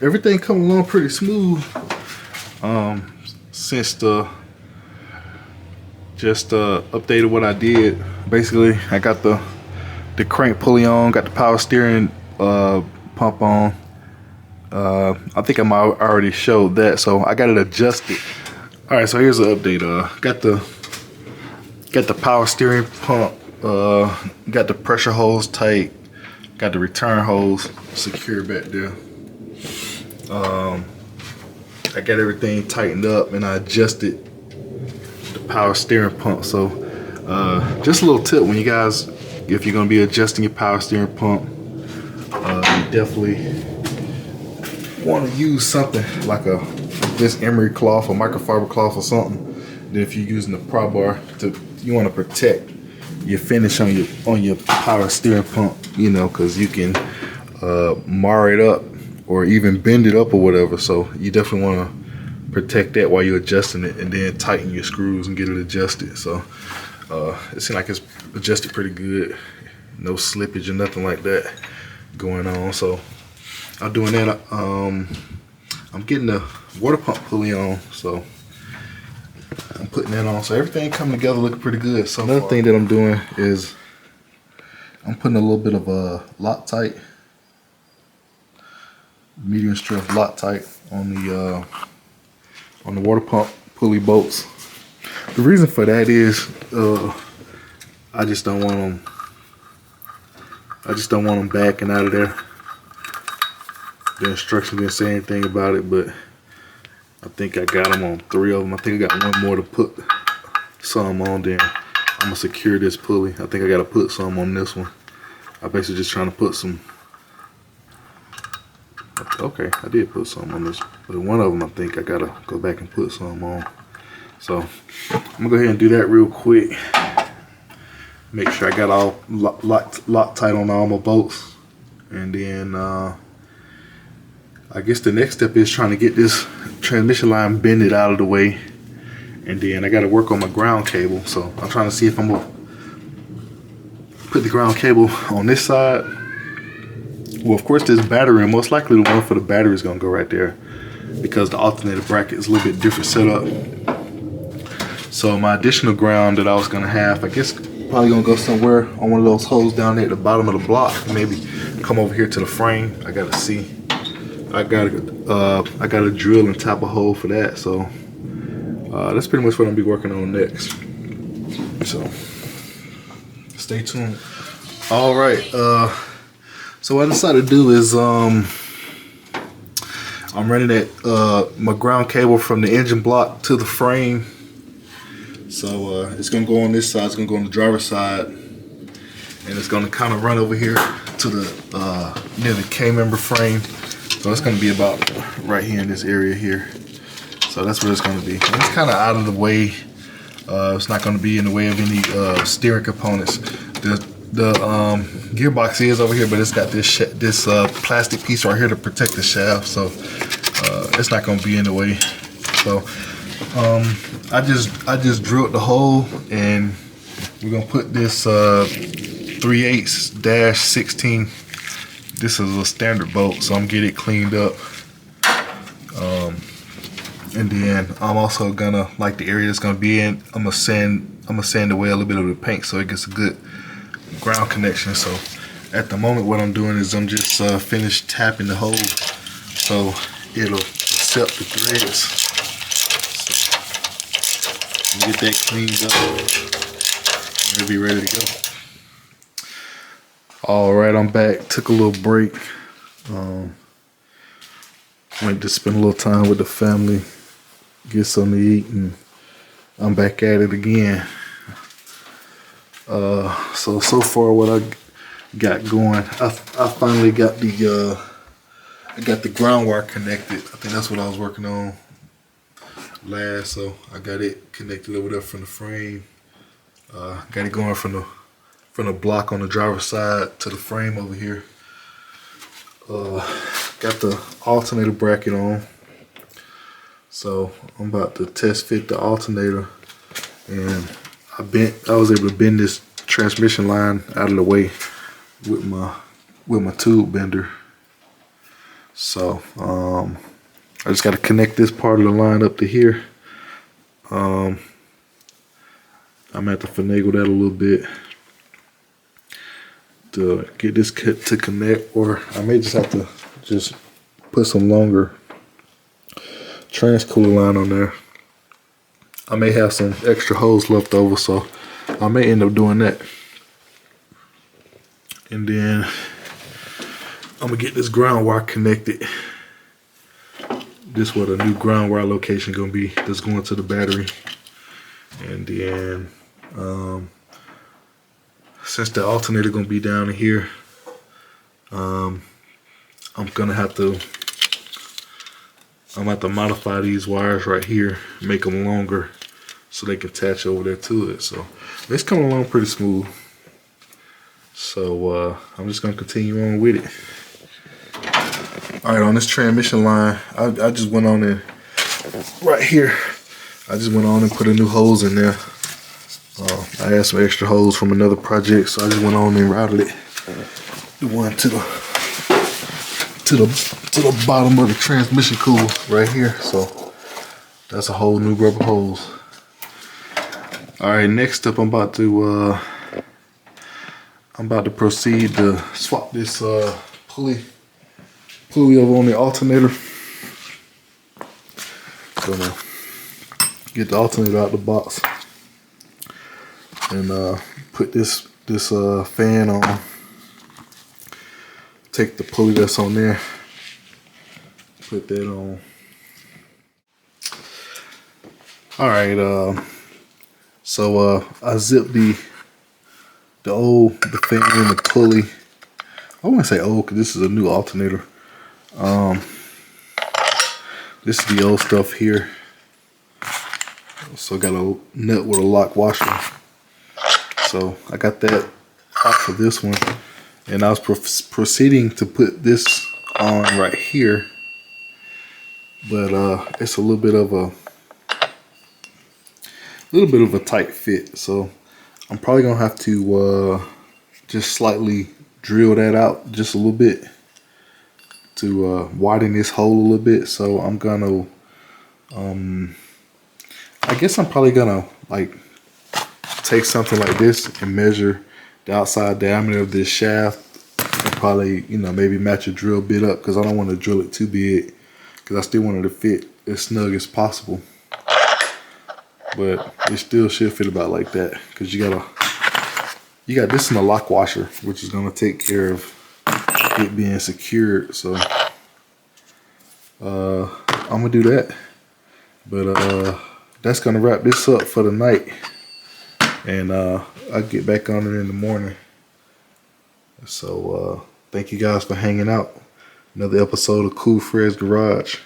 everything coming along pretty smooth. Since just updated what I did. Basically, I got the crank pulley on, got the power steering pump on. I think I might already showed that, so I got it adjusted. All right, so here's the update. Got the power steering pump. Got the pressure hose tight. Got the return hose secure back there. I got everything tightened up, and I adjusted the power steering pump. So just a little tip when you guys, if you're gonna be adjusting your power steering pump, you definitely want to use something like this emery cloth or microfiber cloth or something. Then if you're using the pry bar, you want to protect your finish on your power steering pump, you know, because you can mar it up or even bend it up or whatever. So you definitely want to protect that while you're adjusting it, and then tighten your screws and get it adjusted. So it seems like it's adjusted pretty good. No slippage or nothing like that going on. So I'm doing that. I'm getting the water pump pulley on, so I'm putting that on. So everything coming together looking pretty good. So another thing that I'm doing is I'm putting a little bit of a Loctite, medium strength Loctite on the water pump pulley bolts. The reason for that is I just don't want them backing out of there. The instructions didn't say anything about it, but I think I got them on 3 of them. I think I got one more to put some on there. I'm gonna secure this pulley. I think I gotta put some on this one. I'm basically just trying to put some. Okay, I did put some on this, but one of them I think I gotta go back and put some on. So I'm gonna go ahead and do that real quick. Make sure I got all Loctite on all my bolts, and then I guess the next step is trying to get this transmission line bended out of the way, and then I got to work on my ground cable. So I'm trying to see if I'm gonna put the ground cable on this side. Well, of course, this battery, and most likely the one for the battery is gonna go right there, because the alternator bracket is a little bit different setup. So my additional ground that I was gonna have, I guess probably gonna go somewhere on one of those holes down there at the bottom of the block. Maybe come over here to the frame. I gotta see. I gotta drill and tap a hole for that. So that's pretty much what I'm gonna be working on next. So stay tuned. All right. So what I decided to do is I'm running that my ground cable from the engine block to the frame. So it's gonna go on this side. It's gonna go on the driver's side, and it's gonna kind of run over here to the near the K-member frame. So it's gonna be about right here in this area here. So that's where it's gonna be. And it's kind of out of the way. It's not gonna be in the way of any steering components. The gearbox is over here, but it's got this plastic piece right here to protect the shaft. So it's not gonna be in the way. So I just drilled the hole, and we're gonna put this 3/8-16. This is a standard bolt, so I'm getting it cleaned up. And then I'm also gonna, like the area it's gonna be in, I'm gonna sand away a little bit of the paint so it gets a good ground connection. So at the moment, what I'm doing is I'm just finished tapping the hole so it'll accept the threads. So get that cleaned up, and it'll be ready to go. All right, I'm back. Took a little break. Went to spend a little time with the family, get something to eat, and I'm back at it again. So far what I got going, I finally got the ground wire connected. I think that's what I was working on last. So I got it connected over there from the frame. Got it going from the block on the driver's side to the frame over here. Got the alternator bracket on. So I'm about to test fit the alternator, and I was able to bend this transmission line out of the way with my tube bender. So I just got to connect this part of the line up to here. I'm gonna have to finagle that a little bit to get this to connect, or I may just have to just put some longer transcooler line on there. I may have some extra hose left over, so I may end up doing that. And then I'm gonna get this ground wire connected. This is where the new ground wire location gonna be. That's going to the battery. And then since the alternator gonna be down here, I'm gonna have to modify these wires right here, make them longer so they can attach over there to it. So it's coming along pretty smooth. So I'm just gonna continue on with it. All right, on this transmission line, I just went on and right here, I just went on and put a new hose in there. I had some extra hose from another project, so I just went on and routed it. The one to the bottom of the transmission cooler right here. So that's a whole new rubber hose. All right, next up, I'm about to proceed to swap this pulley over on the alternator. Gonna get the alternator out the box and put this fan on. Take the pulley that's on there, put that on. All right, so I zipped the fan and the pulley. I wouldn't say old because this is a new alternator. This is the old stuff here. So I got a nut with a lock washer. So I got that off of this one, and I was proceeding to put this on right here, but it's a little bit of a tight fit. So I'm probably gonna have to just slightly drill that out just a little bit to widen this hole a little bit. So I'm gonna I guess I'm probably gonna like take something like this and measure the outside diameter of this shaft and probably, you know, maybe match a drill bit up, because I don't want to drill it too big, because I still want it to fit as snug as possible. But it still should fit about like that, because you got this in a lock washer, which is gonna take care of it being secured. So I'm gonna do that. But that's gonna wrap this up for the night, and I'll get back on it in the morning. So thank you guys for hanging out. Another episode of Cool Fred's Garage.